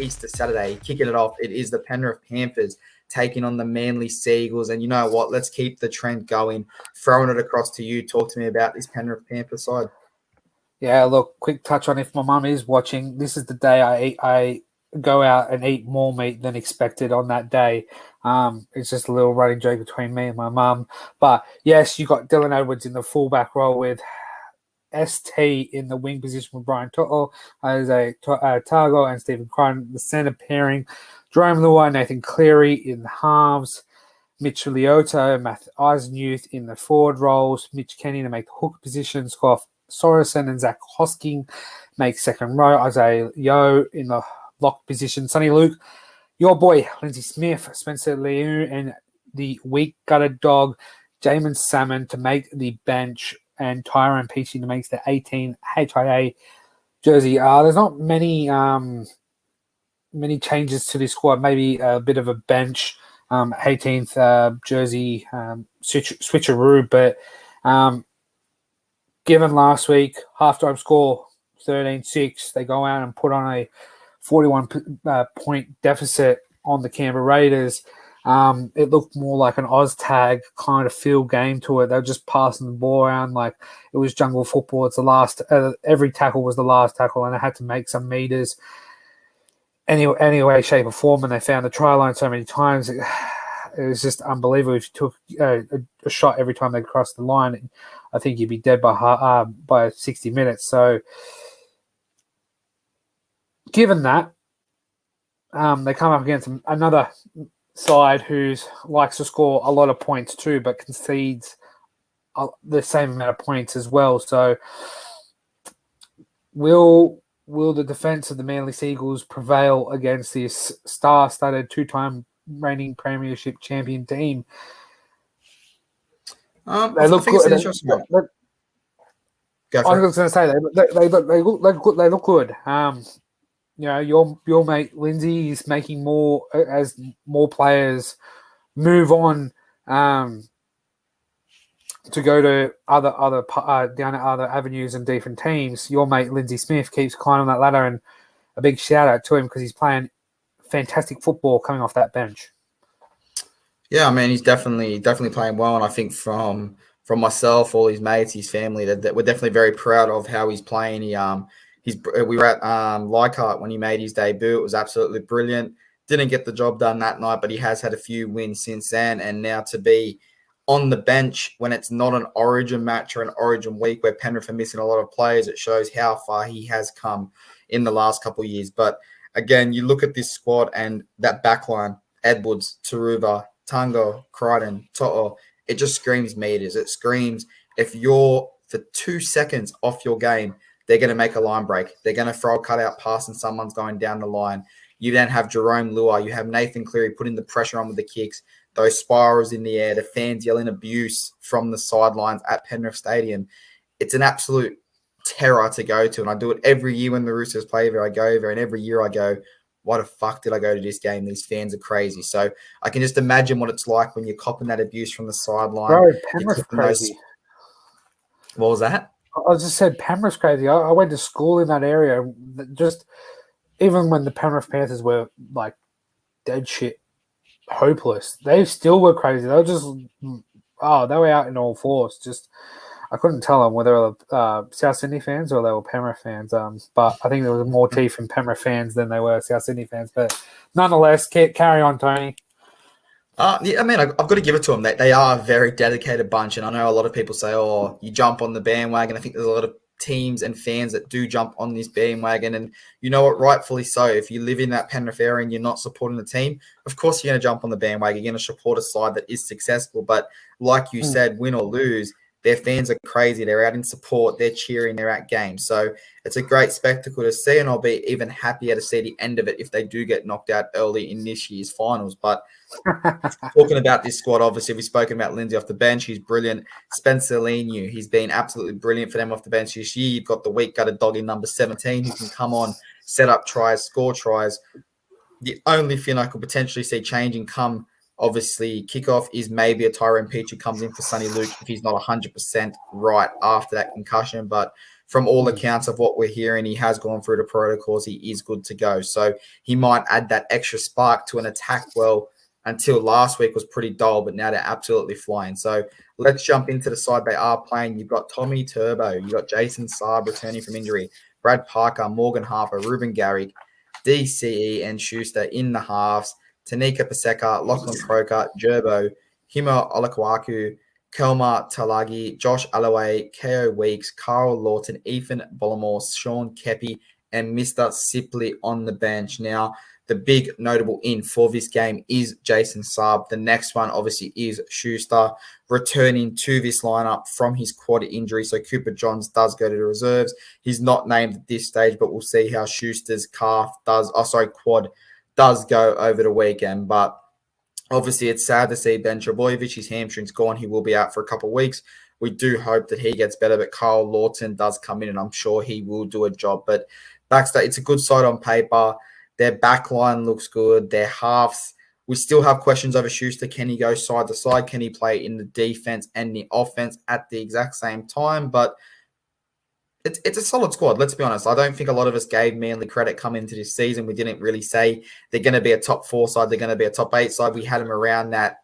Easter Saturday. Kicking it off, it is the Penrith Panthers taking on the Manly Seagulls. And you know what? Let's keep the trend going. Throwing it across to you. Talk to me about this Penrith Panthers side. Yeah, look, quick touch on if my mum is watching. This is the day I go out and eat more meat than expected on that day. It's just a little running joke between me and my mum. But yes, you got Dylan Edwards in the fullback role with ST in the wing position with Brian To'o, Isaiah Targo, and Stephen Crichton. The centre pairing, Jerome Luai, Nathan Cleary in the halves, Mitch Leota, Matt Eisenuth in the forward roles, Mitch Kenny to make the hook position, Scott Sorensen and Zach Hosking make second row, Isaiah Yeo in the lock position, Sonny Luke, your boy Lindsay Smith, Spencer Liu, and the weak gutted dog Jamin Salmon to make the bench, and Tyrone Peachy to make the 18 HIA jersey. There's not many changes to this squad. Maybe a bit of a bench 18th jersey switcheroo, but given last week halftime score 13-6, they go out and put on a 41 point deficit on the Canberra Raiders. It looked more like an Oz-tag kind of field game to it. They were just passing the ball around like it was jungle football. It's the last. Every tackle was the last tackle, and they had to make some meters. Any way, shape, or form, and they found the try line so many times. It was just unbelievable. If you took a shot every time they crossed the line, I think you'd be dead by 60 minutes. So, given that, they come up against another side who likes to score a lot of points too, but concedes the same amount of points as well. So, will the defense of the Manly Seagulls prevail against this star-studded two-time reigning premiership champion team? They look good. I was going to say they look good. You know, your mate Lindsay is making more as more players move on to go to down at other avenues and different teams. Your mate Lindsay Smith keeps climbing that ladder, and a big shout out to him because he's playing fantastic football coming off that bench. Yeah, I mean, he's definitely playing well, and I think from myself, all his mates, his family, that we're definitely very proud of how he's playing. We were at Leichhardt when he made his debut. It was absolutely brilliant. Didn't get the job done that night, but he has had a few wins since then. And now to be on the bench when it's not an Origin match or an Origin week where Penrith are missing a lot of players, it shows how far he has come in the last couple of years. But again, you look at this squad and that backline, Edwards, Taruva, Tango, Crichton, To'o, it just screams meters. It screams if you're for 2 seconds off your game, they're going to make a line break. They're going to throw a cutout pass and someone's going down the line. You then have Jerome Luai. You have Nathan Cleary putting the pressure on with the kicks, those spirals in the air, the fans yelling abuse from the sidelines at Penrith Stadium. It's an absolute terror to go to. And I do it every year when the Roosters play there. I go there, and every year I go, why the fuck did I go to this game? These fans are crazy. So I can just imagine what it's like when you're copping that abuse from the sideline. Bro, Penrith's crazy. What was that? I just said Penrith's crazy. I went to school in that area. Just even when the Penrith Panthers were like dead shit, hopeless, they still were crazy. They were just they were out in all force. Just I couldn't tell them whether they were South Sydney fans or they were Penrith fans. But I think there was more teeth in Penrith fans than they were South Sydney fans. But nonetheless, carry on, Tony. Yeah, I mean, I've got to give it to them. They are a very dedicated bunch, and I know a lot of people say, "Oh, you jump on the bandwagon." I think there's a lot of teams and fans that do jump on this bandwagon, and you know what? Rightfully so. If you live in that Penrith area and you're not supporting the team, of course you're going to jump on the bandwagon. You're going to support a side that is successful. But like you said, win or lose, their fans are crazy. They're out in support. They're cheering. They're at games. So it's a great spectacle to see, and I'll be even happier to see the end of it if they do get knocked out early in this year's finals. But talking about this squad, obviously, we've spoken about Lindsay off the bench. He's brilliant. Spencer Liu, he's been absolutely brilliant for them off the bench this year. You've got the weak gutted dog in number 17 who can come on, set up tries, score tries. The only thing I could potentially see changing come obviously kickoff is maybe a Tyrone Peach who comes in for Sonny Luke if he's not 100% right after that concussion. But from all accounts of what we're hearing, he has gone through the protocols. He is good to go. So he might add that extra spark to an attack. Well, until last week was pretty dull, but now they're absolutely flying. So let's jump into the side they are playing. You've got Tommy Turbo. You've got Jason Saab returning from injury. Brad Parker, Morgan Harper, Ruben Garrick, DCE and Schuster in the halves. Tanika Paseka, Lachlan Croker, Gerbo, Himo Olakwaku, Kelma Talagi, Josh Alloway, KO Weeks, Carl Lawton, Ethan Bollamore, Sean Kepi, and Mr. Sipley on the bench. Now, the big notable in for this game is Jason Saab. The next one, obviously, is Schuster returning to this lineup from his quad injury. So Cooper Johns does go to the reserves. He's not named at this stage, but we'll see how Schuster's quad does go over the weekend. But obviously, it's sad to see Ben Trebojevic, his hamstring's gone. He will be out for a couple of weeks. We do hope that he gets better, but Carl Lawton does come in, and I'm sure he will do a job. But Baxter, it's a good side on paper. Their back line looks good. Their halves, we still have questions over Schuster. Can he go side to side? Can he play in the defense and the offense at the exact same time? But it's a solid squad, let's be honest. I don't think a lot of us gave Manly credit coming into this season. We didn't really say they're going to be a top 4 side. They're going to be a top 8 side. We had them around that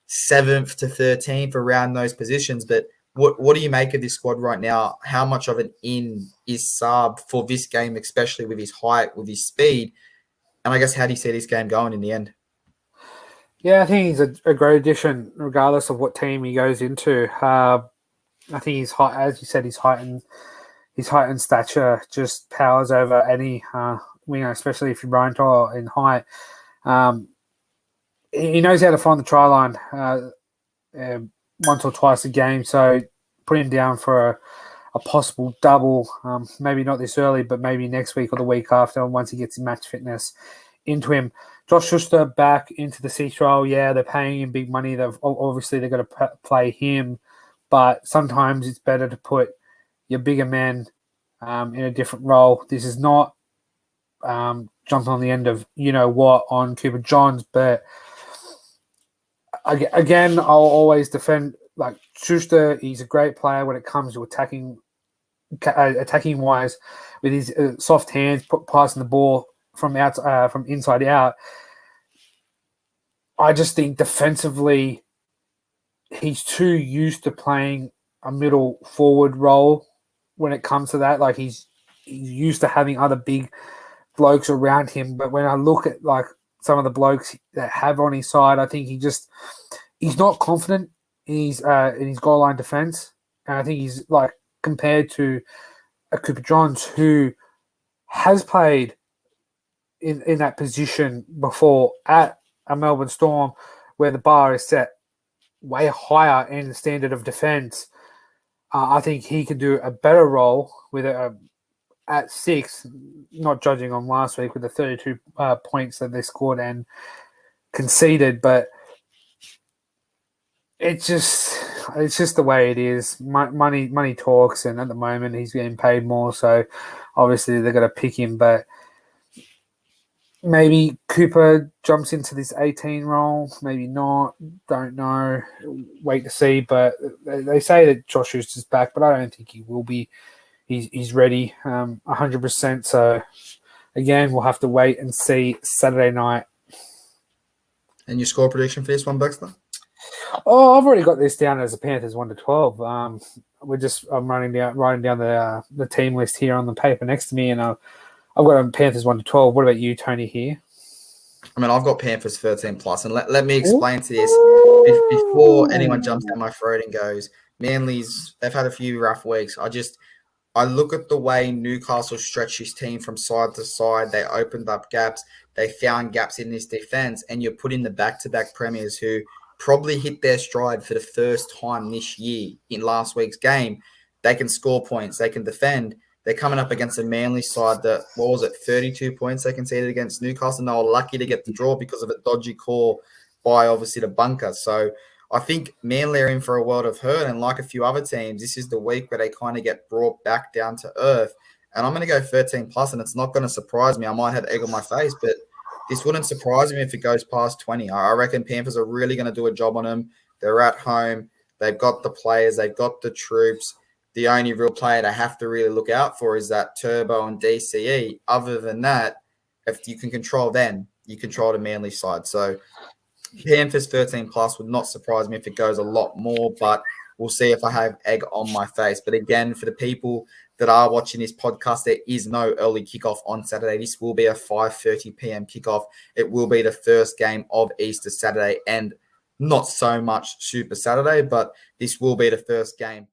7th to 13th, around those positions. But what do you make of this squad right now? How much of an in is Saab for this game, especially with his height, with his speed? And I guess, how do you see this game going in the end? Yeah, I think he's a great addition, regardless of what team he goes into. I think his height, as you said, his height and stature just powers over any winger, especially if you're Brian Toll in height. He knows how to find the try line once or twice a game, so put him down for a possible double, maybe not this early, but maybe next week or the week after, once he gets his match fitness into him. Josh Schuster back into the sixth role. Yeah, they're paying him big money. Obviously they're going to play him, but sometimes it's better to put your bigger men in a different role. This is not jumping on the end of you-know-what on Cooper Johns, but again, I'll always defend Schuster. He's a great player when it comes to attacking wise, with his soft hands, passing the ball from inside out. I just think defensively, he's too used to playing a middle forward role when it comes to that. He's used to having other big blokes around him. But when I look at some of the blokes that have on his side, I think he's not confident in his goal line defense. And I think he's compared to a Cooper Johns, who has played in that position before at a Melbourne Storm, where the bar is set way higher in the standard of defense. I think he can do a better role with at 6, not judging on last week with the 32 points that they scored and conceded, but it's just the way it is. Money talks, and at the moment he's getting paid more, so obviously they're going to pick him. But maybe Cooper jumps into this 18 role, maybe not. Don't know. Wait to see. But they say that Josh Schuster's back, but I don't think he will be. He's ready 100%. So again, we'll have to wait and see Saturday night. And your score prediction for this one, Baxter? Oh, I've already got this down as a Panthers 1-12. I'm writing down the team list here on the paper next to me, and I've got a Panthers 1-12. What about you, Tony? Here, I mean, I've got Panthers 13+, and let me explain to this before anyone jumps down my throat and goes, Manly's, they've had a few rough weeks. I look at the way Newcastle stretched his team from side to side. They opened up gaps. They found gaps in this defense, and you're putting the back-to-back premiers who probably hit their stride for the first time this year in last week's game. They can score points. They can defend. They're coming up against a Manly side that, 32 points they conceded against Newcastle, and they were lucky to get the draw because of a dodgy call by, obviously, the bunker. So I think Manly are in for a world of hurt, and like a few other teams, this is the week where they kind of get brought back down to earth. And I'm going to go 13+, and it's not going to surprise me. I might have egg on my face, but this wouldn't surprise me if it goes past 20. I reckon Panthers are really going to do a job on them. They're at home. They've got the players. They've got the troops. the only real player to have to really look out for is that Turbo and DCE. Other than that, if you can control them, you control the Manly side. So Panthers 13 plus would not surprise me if it goes a lot more, but we'll see if I have egg on my face. But again, for the people that are watching this podcast, there is no early kickoff on Saturday. This will be a 5:30 p.m. kickoff. It will be the first game of Easter Saturday and not so much Super Saturday, but this will be the first game.